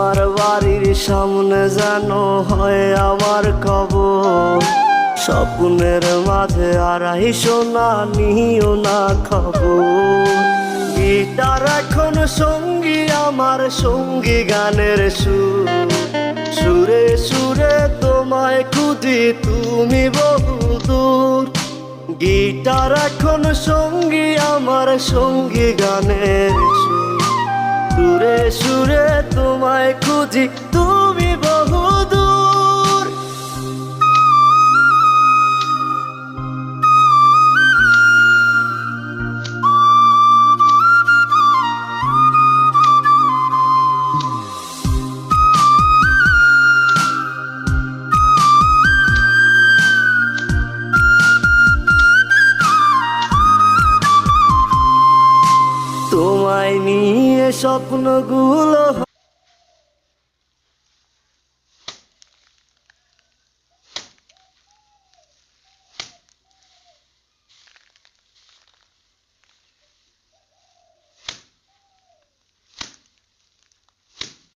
তোমার বাড়ির সামনে যেন হয় আমার কবর। স্বপ্নের মাঝে আড়াই সোনা নিও না খবর। গিটার এখন সঙ্গী আমার, সঙ্গী গানের সুর। সুরে সুরে তোমায় খুঁজি তুমি বহুদূর। গিটার এখন সঙ্গী আমার, সঙ্গী গানের সুর। সুরে সুরে তোমায় খুঁজি তুমি বহুদূর। তোমায় নিয়ে স্বপ্নগুলো